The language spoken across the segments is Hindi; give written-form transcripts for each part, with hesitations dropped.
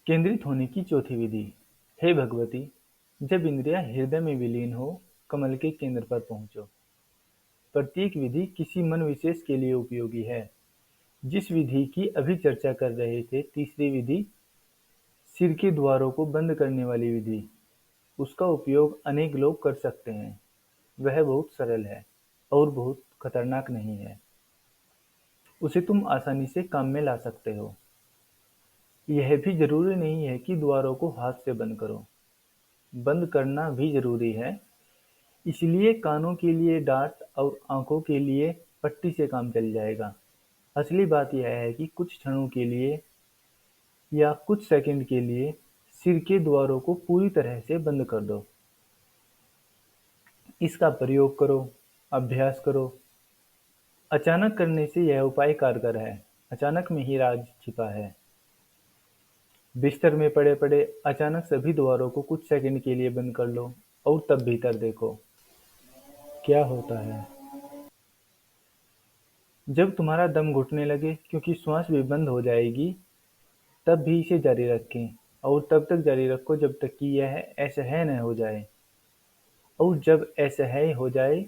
केंद्रित होने की चौथी विधि। हे भगवती, जब इंद्रियां हृदय में विलीन हो, कमल के केंद्र पर पहुंचो। प्रत्येक विधि किसी मन विशेष के लिए उपयोगी है। जिस विधि की अभी चर्चा कर रहे थे, तीसरी विधि, सिर के द्वारों को बंद करने वाली विधि, उसका उपयोग अनेक लोग कर सकते हैं। वह बहुत सरल है और बहुत खतरनाक नहीं है। उसे तुम आसानी से काम में ला सकते हो। यह भी जरूरी नहीं है कि द्वारों को हाथ से बंद करो। बंद करना भी जरूरी है, इसलिए कानों के लिए डार्ट और आंखों के लिए पट्टी से काम चल जाएगा। असली बात यह है कि कुछ क्षणों के लिए या कुछ सेकंड के लिए सिर के द्वारों को पूरी तरह से बंद कर दो। इसका प्रयोग करो, अभ्यास करो। अचानक करने से यह उपाय कारगर है। अचानक में ही राज छिपा है। बिस्तर में पड़े पड़े अचानक सभी द्वारों को कुछ सेकंड के लिए बंद कर लो और तब भीतर देखो क्या होता है। जब तुम्हारा दम घुटने लगे, क्योंकि श्वास भी बंद हो जाएगी, तब भी इसे जारी रखें और तब तक जारी रखो जब तक कि यह असह्य न हो जाए। और जब असह्य हो जाए,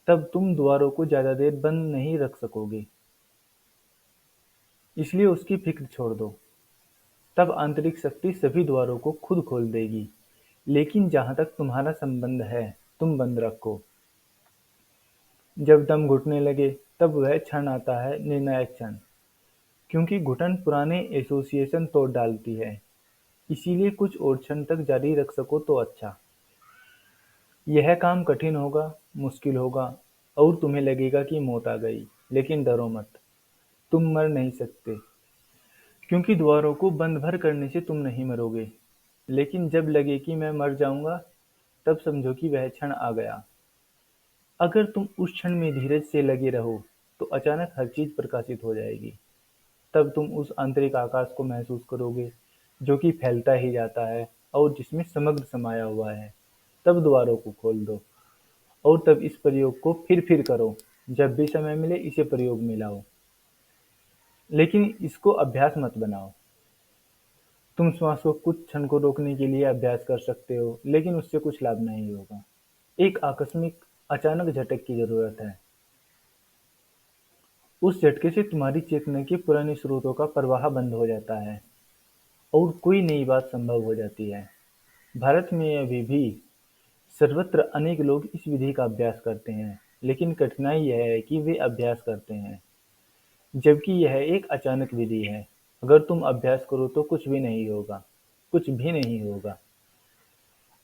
तब तुम द्वारों को ज्यादा देर बंद नहीं रख सकोगे, इसलिए उसकी फिक्र छोड़ दो। तब आंतरिक शक्ति सभी द्वारों को खुद खोल देगी। लेकिन जहां तक तुम्हारा संबंध है, तुम बंद रखो। जब दम घुटने लगे, तब वह क्षण आता है, निर्णायक क्षण। क्योंकि घुटन पुराने एसोसिएशन तोड़ डालती है, इसीलिए कुछ और क्षण तक जारी रख सको तो अच्छा। यह काम कठिन होगा, मुश्किल होगा और तुम्हें लगेगा कि मौत आ गई, लेकिन डरो मत। तुम मर नहीं सकते, क्योंकि द्वारों को बंद भर करने से तुम नहीं मरोगे। लेकिन जब लगे कि मैं मर जाऊंगा, तब समझो कि वह क्षण आ गया। अगर तुम उस क्षण में धीरज से लगे रहो, तो अचानक हर चीज प्रकाशित हो जाएगी। तब तुम उस आंतरिक आकाश को महसूस करोगे, जो कि फैलता ही जाता है और जिसमें समग्र समाया हुआ है। तब द्वारों को खोल दो और तब इस प्रयोग को फिर करो। जब भी समय मिले, इसे प्रयोग में लाओ। लेकिन इसको अभ्यास मत बनाओ। तुम श्वास को कुछ क्षण को रोकने के लिए अभ्यास कर सकते हो, लेकिन उससे कुछ लाभ नहीं होगा। एक आकस्मिक, अचानक झटक की जरूरत है। उस झटके से तुम्हारी चेतना के पुराने स्रोतों का प्रवाह बंद हो जाता है और कोई नई बात संभव हो जाती है। भारत में अभी भी सर्वत्र अनेक लोग इस विधि का अभ्यास करते हैं, लेकिन कठिनाई यह है कि वे अभ्यास करते हैं, जबकि यह एक अचानक विधि है। अगर तुम अभ्यास करो तो कुछ भी नहीं होगा, कुछ भी नहीं होगा।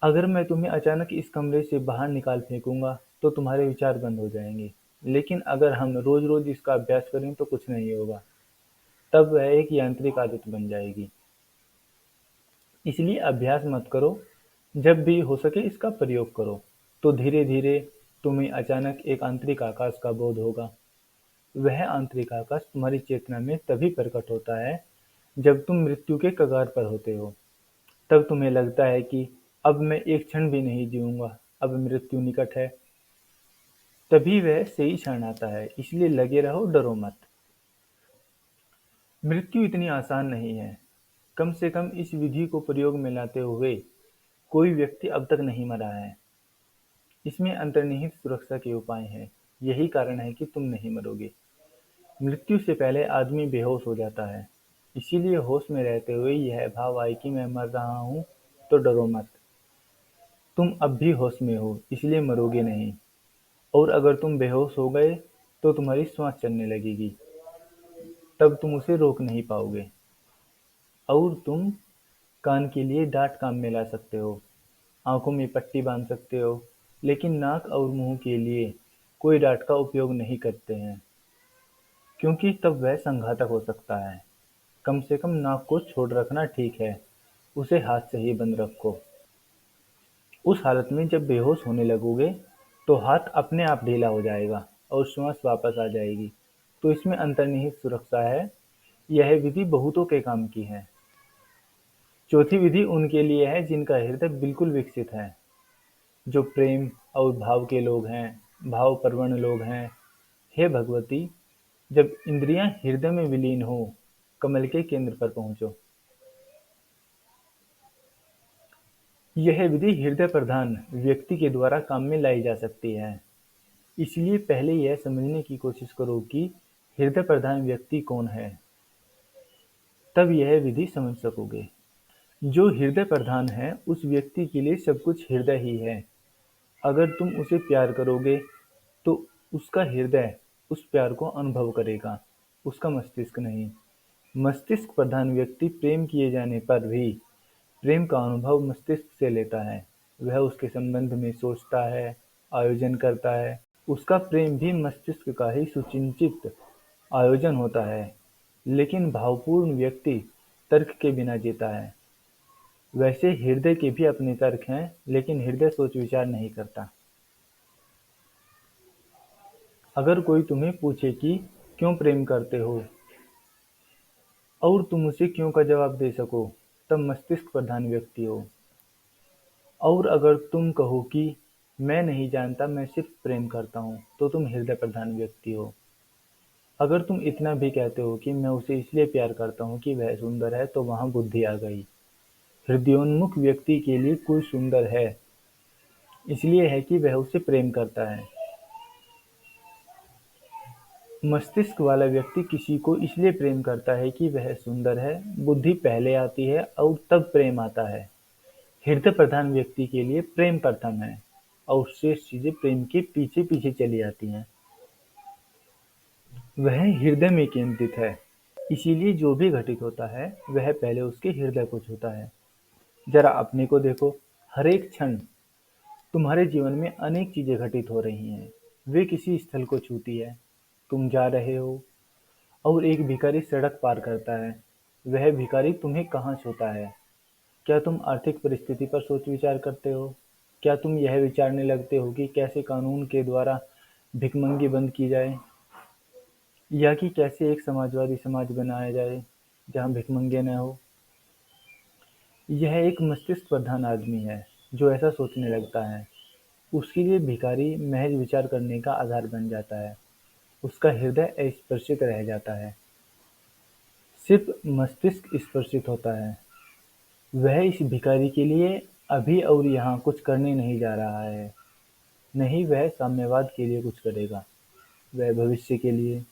अगर मैं तुम्हें अचानक इस कमरे से बाहर निकाल फेंकूंगा, तो तुम्हारे विचार बंद हो जाएंगे। लेकिन अगर हम रोज रोज इसका अभ्यास करें तो कुछ नहीं होगा। तब वह एक यांत्रिक आदत बन जाएगी। इसलिए अभ्यास मत करो, जब भी हो सके इसका प्रयोग करो। तो धीरे धीरे तुम्हें अचानक एक आंतरिक आकाश का बोध होगा। वह आंतरिक आकाश तुम्हारी चेतना में तभी प्रकट होता है, जब तुम मृत्यु के कगार पर होते हो। तब तुम्हें लगता है कि अब मैं एक क्षण भी नहीं जीऊंगा, अब मृत्यु निकट है। तभी वह सही क्षण आता है, इसलिए लगे रहो, डरो मत। मृत्यु इतनी आसान नहीं है। कम से कम इस विधि को प्रयोग में लाते हुए कोई व्यक्ति अब तक नहीं मरा है। इसमें अंतर्निहित सुरक्षा के उपाय हैं। यही कारण है कि तुम नहीं मरोगे। मृत्यु से पहले आदमी बेहोश हो जाता है। इसीलिए होश में रहते हुए यह भाव आए कि मैं मर रहा हूं, तो डरो मत। तुम अब भी होश में हो, इसलिए मरोगे नहीं। और अगर तुम बेहोश हो गए, तो तुम्हारी सांस चलने लगेगी। तब तुम उसे रोक नहीं पाओगे। और तुम कान के लिए डांट काम में ला सकते हो, आंखों में पट्टी बांध सकते हो, लेकिन नाक और मुंह के लिए कोई डांट का उपयोग नहीं करते हैं, क्योंकि तब वह संघातक हो सकता है। कम से कम नाक को छोड़ रखना ठीक है, उसे हाथ से ही बंद रखो। उस हालत में जब बेहोश होने लगोगे, तो हाथ अपने आप ढीला हो जाएगा और श्वास वापस आ जाएगी। तो इसमें अंतर्निहित सुरक्षा है। यह विधि बहुतों के काम की है। चौथी विधि उनके लिए है जिनका हृदय बिल्कुल विकसित है, जो प्रेम और भाव के लोग हैं, भाव-प्रवण लोग हैं। हे भगवती, जब इंद्रियां हृदय में विलीन हो, कमल के केंद्र पर पहुंचो। यह विधि हृदय प्रधान व्यक्ति के द्वारा काम में लाई जा सकती है। इसलिए पहले यह समझने की कोशिश करो कि हृदय प्रधान व्यक्ति कौन है, तब यह विधि समझ सकोगे। जो हृदय प्रधान है उस व्यक्ति के लिए सब कुछ हृदय ही है। अगर तुम उसे प्यार करोगे तो उसका हृदय उस प्यार को अनुभव करेगा, उसका मस्तिष्क नहीं। मस्तिष्क प्रधान व्यक्ति प्रेम किए जाने पर भी प्रेम का अनुभव मस्तिष्क से लेता है। वह उसके संबंध में सोचता है, आयोजन करता है। उसका प्रेम भी मस्तिष्क का ही सुचिंतित आयोजन होता है। लेकिन भावपूर्ण व्यक्ति तर्क के बिना जीता है। वैसे हृदय के भी अपने तर्क हैं, लेकिन हृदय सोच विचार नहीं करता। अगर कोई तुम्हें पूछे कि क्यों प्रेम करते हो और तुम उसे क्यों का जवाब दे सको, तब मस्तिष्क प्रधान व्यक्ति हो। और अगर तुम कहो कि मैं नहीं जानता, मैं सिर्फ प्रेम करता हूँ, तो तुम हृदय प्रधान व्यक्ति हो। अगर तुम इतना भी कहते हो कि मैं उसे इसलिए प्यार करता हूँ कि वह सुंदर है, तो वहाँ बुद्धि आ गई। हृदयोन्मुख व्यक्ति के लिए कोई सुंदर है इसलिए है कि वह उसे प्रेम करता है। मस्तिष्क वाला व्यक्ति किसी को इसलिए प्रेम करता है कि वह सुंदर है। बुद्धि पहले आती है और तब प्रेम आता है। हृदय प्रधान व्यक्ति के लिए प्रेम प्रथम है और शेष चीजें प्रेम के पीछे पीछे चली आती हैं। वह हृदय में केंद्रित है, इसीलिए जो भी घटित होता है वह पहले उसके हृदय को छूता है। जरा अपने को देखो, हर एक क्षण तुम्हारे जीवन में अनेक चीजें घटित हो रही हैं। वे किसी स्थल को छूती है। तुम जा रहे हो और एक भिखारी सड़क पार करता है। वह भिखारी तुम्हें कहाँ छूता है? क्या तुम आर्थिक परिस्थिति पर सोच विचार करते हो? क्या तुम यह विचारने लगते हो कि कैसे कानून के द्वारा भिखमंगी बंद की जाए, या कि कैसे एक समाजवादी समाज बनाया जाए जहाँ भिखमंगे न हो? यह एक मस्तिष्क प्रधान आदमी है जो ऐसा सोचने लगता है। उसके लिए भिखारी महज विचार करने का आधार बन जाता है। उसका हृदय अस्पर्शित रह जाता है। सिर्फ मस्तिष्क स्पर्शित होता है। वह इस भिखारी के लिए अभी और यहाँ कुछ करने नहीं जा रहा है। नहीं, वह साम्यवाद के लिए कुछ करेगा। वह भविष्य के लिए,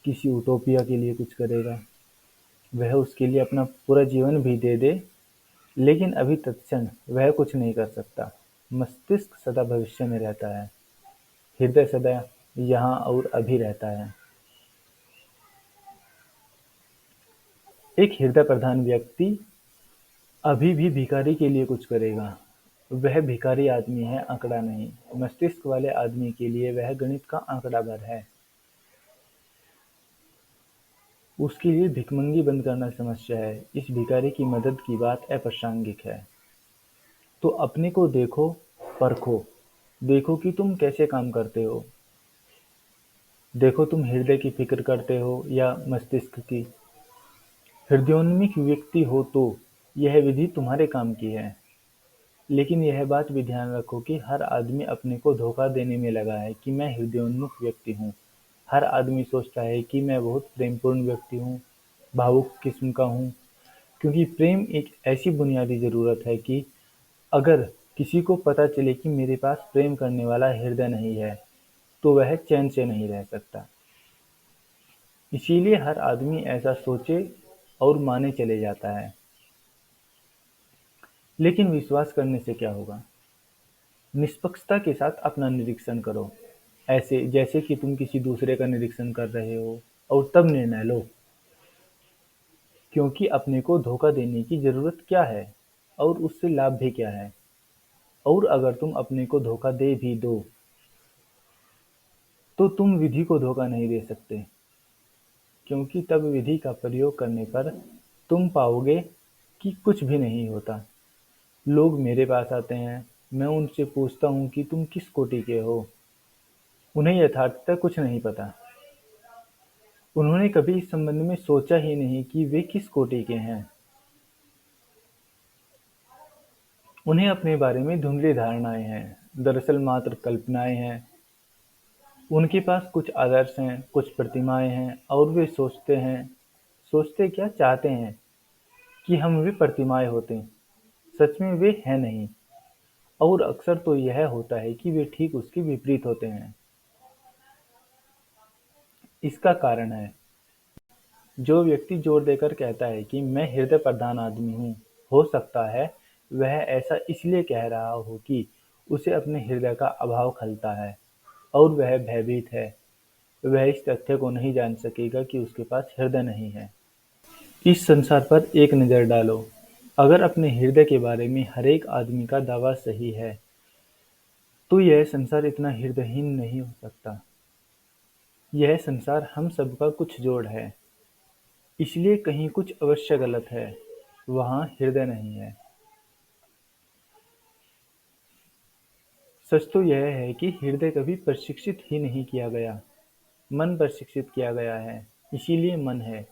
किसी उटोपिया के लिए कुछ करेगा। वह उसके लिए अपना पूरा जीवन भी दे दे, लेकिन अभी तत्क्षण वह कुछ नहीं कर सकता। मस्तिष्क सदा भविष्य में रहता है। हृदय सदा यहाँ और अभी रहता है। एक हृदय प्रधान व्यक्ति अभी भी भिखारी के लिए कुछ करेगा। वह भिखारी आदमी है, आंकड़ा नहीं। मस्तिष्क वाले आदमी के लिए वह गणित का आंकड़ा भर है। उसके लिए भिखमंगी बंद करना समस्या है। इस भिखारी की मदद की बात अप्रासंगिक है। तो अपने को देखो, परखो। देखो कि तुम कैसे काम करते हो। देखो तुम हृदय की फिक्र करते हो या मस्तिष्क की। हृदयोन्मुख व्यक्ति हो तो यह विधि तुम्हारे काम की है। लेकिन यह बात भी ध्यान रखो कि हर आदमी अपने को धोखा देने में लगा है कि मैं हृदयोन्मुख व्यक्ति हूँ। हर आदमी सोचता है कि मैं बहुत प्रेमपूर्ण व्यक्ति हूँ, भावुक किस्म का हूँ। क्योंकि प्रेम एक ऐसी बुनियादी जरूरत है कि अगर किसी को पता चले कि मेरे पास प्रेम करने वाला हृदय नहीं है, तो वह चैन से नहीं रह सकता। इसीलिए हर आदमी ऐसा सोचे और माने चले जाता है। लेकिन विश्वास करने से क्या होगा? निष्पक्षता के साथ अपना निरीक्षण करो, ऐसे जैसे कि तुम किसी दूसरे का निरीक्षण कर रहे हो, और तब निर्णय लो। क्योंकि अपने को धोखा देने की जरूरत क्या है और उससे लाभ भी क्या है? और अगर तुम अपने को धोखा दे भी दो, तो तुम विधि को धोखा नहीं दे सकते। क्योंकि तब विधि का प्रयोग करने पर तुम पाओगे कि कुछ भी नहीं होता। लोग मेरे पास आते हैं, मैं उनसे पूछता हूँ कि तुम किस कोटि के हो। उन्हें यथार्थतः कुछ नहीं पता। उन्होंने कभी इस संबंध में सोचा ही नहीं कि वे किस कोटि के हैं। उन्हें अपने बारे में धुंधली धारणाएं हैं, दरअसल मात्र कल्पनाएं हैं। उनके पास कुछ आदर्श हैं, कुछ प्रतिमाएं हैं, और वे सोचते क्या चाहते हैं कि हम वे प्रतिमाएं होते। सच में वे हैं नहीं। और अक्सर तो यह होता है कि वे ठीक उसके विपरीत होते हैं। इसका कारण है, जो व्यक्ति जोर देकर कहता है कि मैं हृदय प्रधान आदमी हूँ, हो सकता है वह ऐसा इसलिए कह रहा हो कि उसे अपने हृदय का अभाव खलता है और वह भयभीत है। वह इस तथ्य को नहीं जान सकेगा कि उसके पास हृदय नहीं है। इस संसार पर एक नज़र डालो। अगर अपने हृदय के बारे में हरेक आदमी का दावा सही है, तो यह संसार इतना हृदयहीन नहीं हो सकता। यह संसार हम सबका कुछ जोड़ है, इसलिए कहीं कुछ अवश्य गलत है, वहाँ हृदय नहीं है। सच तो यह है कि हृदय कभी प्रशिक्षित ही नहीं किया गया, मन प्रशिक्षित किया गया है, इसीलिए मन है।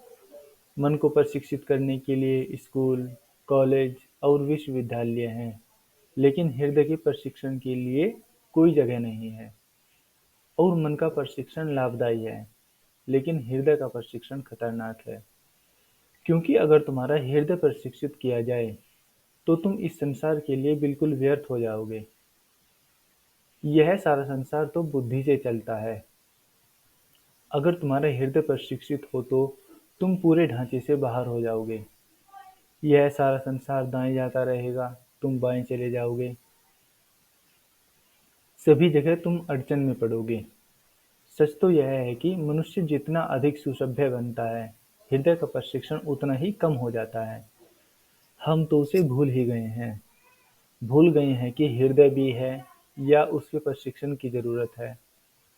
मन को प्रशिक्षित करने के लिए स्कूल, कॉलेज और विश्वविद्यालय हैं, लेकिन हृदय के प्रशिक्षण के लिए कोई जगह नहीं है। और मन का प्रशिक्षण लाभदायी है, लेकिन हृदय का प्रशिक्षण खतरनाक है। क्योंकि अगर तुम्हारा हृदय प्रशिक्षित किया जाए, तो तुम इस संसार के लिए बिल्कुल व्यर्थ हो जाओगे। यह सारा संसार तो बुद्धि से चलता है। अगर तुम्हारा हृदय प्रशिक्षित हो तो तुम पूरे ढांचे से बाहर हो जाओगे। यह सारा संसार दाएं जाता रहेगा, तुम बाएं चले जाओगे। सभी जगह तुम अड़चन में पड़ोगे। सच तो यह है कि मनुष्य जितना अधिक सुसभ्य बनता है, हृदय का प्रशिक्षण उतना ही कम हो जाता है। हम तो उसे भूल ही गए हैं। भूल गए हैं कि हृदय भी है या उसके प्रशिक्षण की जरूरत है।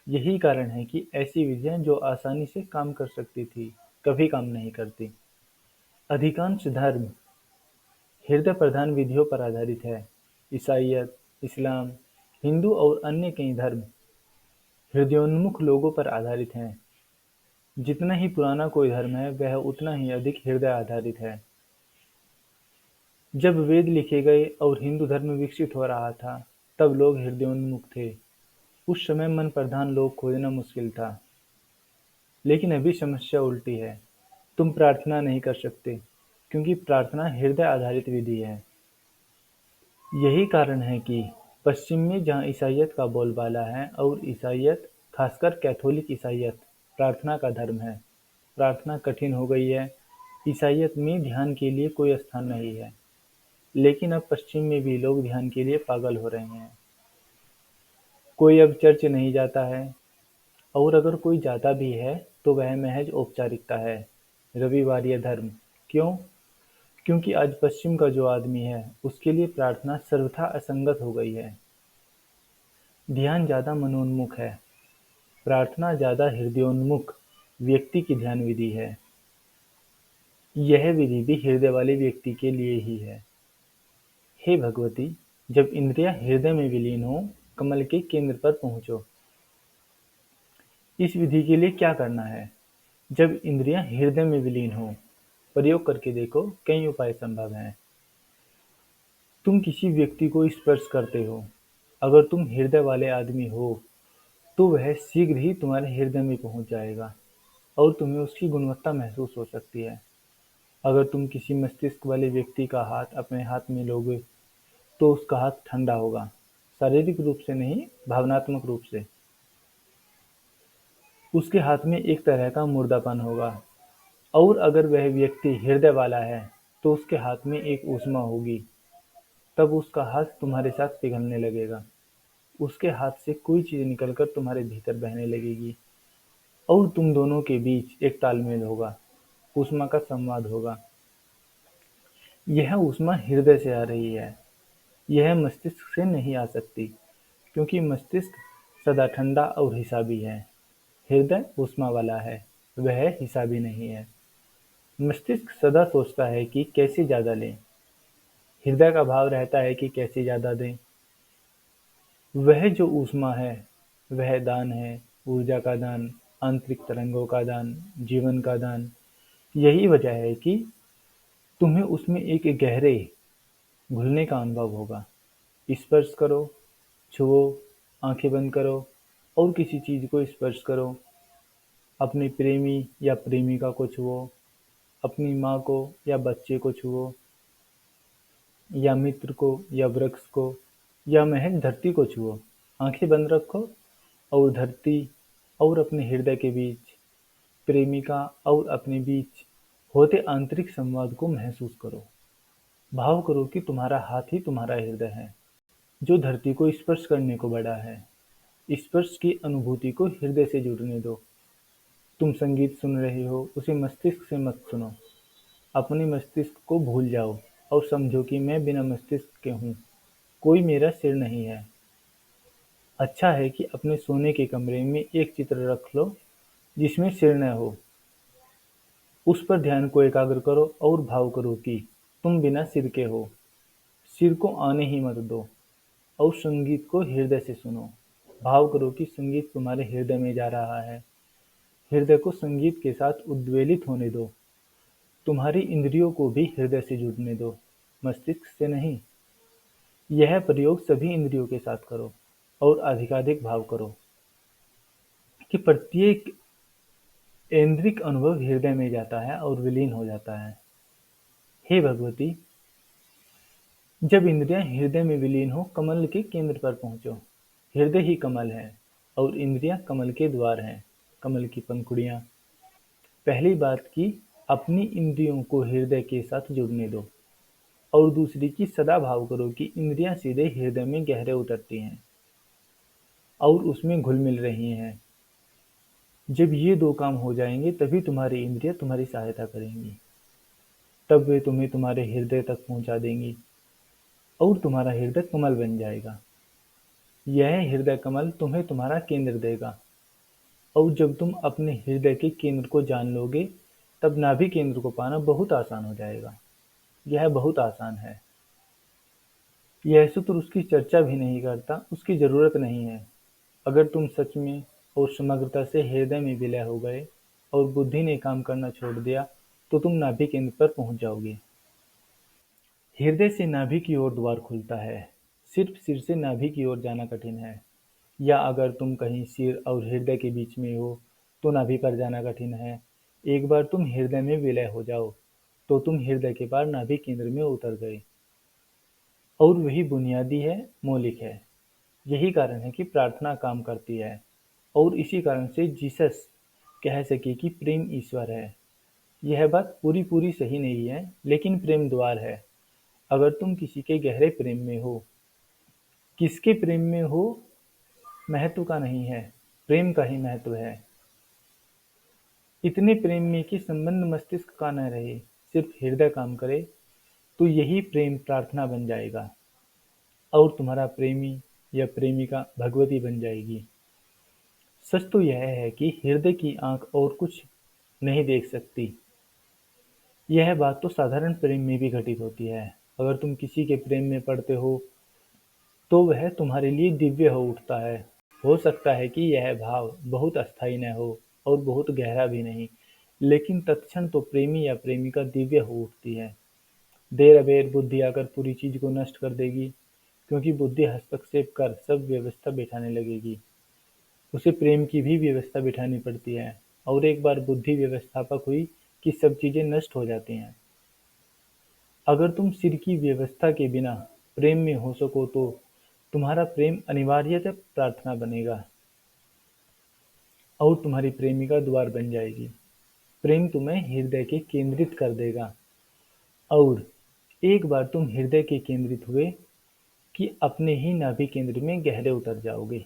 यही कारण है कि ऐसी विधियां जो आसानी से काम कर सकती थी, कभी काम नहीं करती। अधिकांश धर्म हृदय प्रधान विधियों पर आधारित है। ईसाईयत, इस्लाम, हिंदू और अन्य कई धर्म हृदयोन्मुख लोगों पर आधारित हैं। जितना ही पुराना कोई धर्म है, वह उतना ही अधिक हृदय आधारित है। जब वेद लिखे गए और हिंदू धर्म विकसित हो रहा था, तब लोग हृदयोन्मुख थे। उस समय मन प्रधान लोग खोजना मुश्किल था। लेकिन अभी समस्या उल्टी है। तुम प्रार्थना नहीं कर सकते, क्योंकि प्रार्थना हृदय आधारित विधि है। यही कारण है कि पश्चिम में जहाँ ईसाईयत का बोलबाला है और ईसाईयत, खासकर कैथोलिक ईसाईयत, प्रार्थना का धर्म है, प्रार्थना कठिन हो गई है। ईसाईयत में ध्यान के लिए कोई स्थान नहीं है। लेकिन अब पश्चिम में भी लोग ध्यान के लिए पागल हो रहे हैं। कोई अब चर्च नहीं जाता है, और अगर कोई जाता भी है तो वह महज औपचारिकता है, रविवारीय धर्म। क्यों? क्योंकि आज पश्चिम का जो आदमी है, उसके लिए प्रार्थना सर्वथा असंगत हो गई है। ध्यान ज्यादा मनोन्मुख है, प्रार्थना ज्यादा हृदयोन्मुख व्यक्ति की ध्यान विधि है। यह विधि भी हृदय वाले व्यक्ति के लिए ही है। हे भगवती, जब इंद्रियां हृदय में विलीन हो, कमल के केंद्र पर पहुंचो। इस विधि के लिए क्या करना है? जब इंद्रियां हृदय में विलीन हो, प्रयोग करके देखो, कई उपाय संभव हैं। तुम किसी व्यक्ति को स्पर्श करते हो, अगर तुम हृदय वाले आदमी हो, तो वह शीघ्र ही तुम्हारे हृदय में पहुंच जाएगा और तुम्हें उसकी गुणवत्ता महसूस हो सकती है। अगर तुम किसी मस्तिष्क वाले व्यक्ति का हाथ अपने हाथ में लोगे, तो उसका हाथ ठंडा होगा, शारीरिक रूप से नहीं, भावनात्मक रूप से। उसके हाथ में एक तरह का मुर्दापन होगा। और अगर वह व्यक्ति हृदय वाला है, तो उसके हाथ में एक ऊष्मा होगी। तब उसका हाथ तुम्हारे साथ पिघलने लगेगा। उसके हाथ से कोई चीज निकलकर तुम्हारे भीतर बहने लगेगी और तुम दोनों के बीच एक तालमेल होगा, ऊष्मा का संवाद होगा। यह ऊष्मा हृदय से आ रही है, यह मस्तिष्क से नहीं आ सकती, क्योंकि मस्तिष्क सदा ठंडा और हिसाबी है। हृदय ऊष्मा वाला है, वह हिसाबी नहीं है। मस्तिष्क सदा सोचता है कि कैसे ज्यादा लें, हृदय का भाव रहता है कि कैसे ज्यादा दें। वह जो ऊष्मा है, वह दान है, ऊर्जा का दान, आंतरिक तरंगों का दान, जीवन का दान। यही वजह है कि तुम्हें उसमें एक गहरे घुलने का अनुभव होगा। स्पर्श करो, छुओ, आंखें बंद करो और किसी चीज को स्पर्श करो। अपने प्रेमी या प्रेमिका को छुओ, अपनी माँ को या बच्चे को छुओ, या मित्र को या वृक्ष को। या महज धरती को छुओ। आंखें बंद रखो और धरती और अपने हृदय के बीच, प्रेमिका और अपने बीच होते आंतरिक संवाद को महसूस करो। भाव करो कि तुम्हारा हाथ ही तुम्हारा हृदय है, जो धरती को स्पर्श करने को बड़ा है। स्पर्श की अनुभूति को हृदय से जुड़ने दो। तुम संगीत सुन रहे हो, उसे मस्तिष्क से मत सुनो। अपने मस्तिष्क को भूल जाओ और समझो कि मैं बिना मस्तिष्क के हूँ, कोई मेरा सिर नहीं है। अच्छा है कि अपने सोने के कमरे में एक चित्र रख लो जिसमें सिर न हो। उस पर ध्यान को एकाग्र करो और भाव करो कि तुम बिना सिर के हो। सिर को आने ही मत दो और संगीत को हृदय से सुनो। भाव करो कि संगीत तुम्हारे हृदय में जा रहा है। हृदय को संगीत के साथ उद्वेलित होने दो। तुम्हारी इंद्रियों को भी हृदय से जुड़ने दो, मस्तिष्क से नहीं। यह प्रयोग सभी इंद्रियों के साथ करो और अधिकाधिक भाव करो कि प्रत्येक ऐन्द्रिक अनुभव हृदय में जाता है और विलीन हो जाता है। हे भगवती, जब इंद्रियां हृदय में विलीन हो, कमल के केंद्र पर पहुंचो। हृदय ही कमल है और इंद्रियां कमल के द्वार हैं, कमल की पंखुड़ियां। पहली बात की अपनी इंद्रियों को हृदय के साथ जुड़ने दो और दूसरी की सदा भाव करो कि इंद्रियां सीधे हृदय में गहरे उतरती हैं और उसमें घुल मिल रही हैं। जब ये दो काम हो जाएंगे तभी तुम्हारी इंद्रियां तुम्हारी सहायता करेंगी। तब वे तुम्हें तुम्हारे हृदय तक पहुंचा देंगी और तुम्हारा हृदय कमल बन जाएगा। यह हृदय कमल तुम्हें तुम्हारा केंद्र देगा और जब तुम अपने हृदय के केंद्र को जान लोगे, तब नाभि केंद्र को पाना बहुत आसान हो जाएगा। यह बहुत आसान है। यह सूत्र उसकी चर्चा भी नहीं करता, उसकी जरूरत नहीं है। अगर तुम सच में और समग्रता से हृदय में विलय हो गए और बुद्धि ने काम करना छोड़ दिया, तो तुम नाभि केंद्र पर पहुंच जाओगे। हृदय से नाभि की ओर द्वार खुलता है। सिर्फ सिर से नाभि की ओर जाना कठिन है। या अगर तुम कहीं सिर और हृदय के बीच में हो, तो नाभि पर जाना कठिन है। एक बार तुम हृदय में विलय हो जाओ, तो तुम हृदय के पार नाभि केंद्र में उतर गए। और वही बुनियादी है, मौलिक है। यही कारण है कि प्रार्थना काम करती है और इसी कारण से जीसस कह सके कि प्रेम ईश्वर है। यह बात पूरी पूरी सही नहीं है, लेकिन प्रेम द्वार है। अगर तुम किसी के गहरे प्रेम में हो, किसके प्रेम में हो महत्व का नहीं है, प्रेम का ही महत्व है। इतने प्रेम में कि संबंध मस्तिष्क का न रहे, सिर्फ हृदय काम करे, तो यही प्रेम प्रार्थना बन जाएगा और तुम्हारा प्रेमी या प्रेमिका भगवती बन जाएगी। सच तो यह है कि हृदय की आंख और कुछ नहीं देख सकती। यह बात तो साधारण प्रेम में भी घटित होती है। अगर तुम किसी के प्रेम में पड़ते हो, तो वह तुम्हारे लिए दिव्य हो उठता है। हो सकता है कि यह भाव बहुत अस्थायी न हो और बहुत गहरा भी नहीं, लेकिन तत्क्षण तो प्रेमी या प्रेमिका दिव्य हो उठती है। देर अबेर बुद्धि आकर पूरी चीज को नष्ट कर देगी, क्योंकि बुद्धि हस्तक्षेप कर सब व्यवस्था बिठाने लगेगी। उसे प्रेम की भी व्यवस्था बिठानी पड़ती है, और एक बार बुद्धि व्यवस्थापक हुई कि सब चीजें नष्ट हो जाती हैं। अगर तुम सिर की व्यवस्था के बिना प्रेम में हो सको, तो तुम्हारा प्रेम अनिवार्यतः प्रार्थना बनेगा और तुम्हारी प्रेमिका द्वार बन जाएगी। प्रेम तुम्हें हृदय के केंद्रित कर देगा और एक बार तुम हृदय के केंद्रित हुए कि अपने ही नाभि केंद्र में गहरे उतर जाओगे।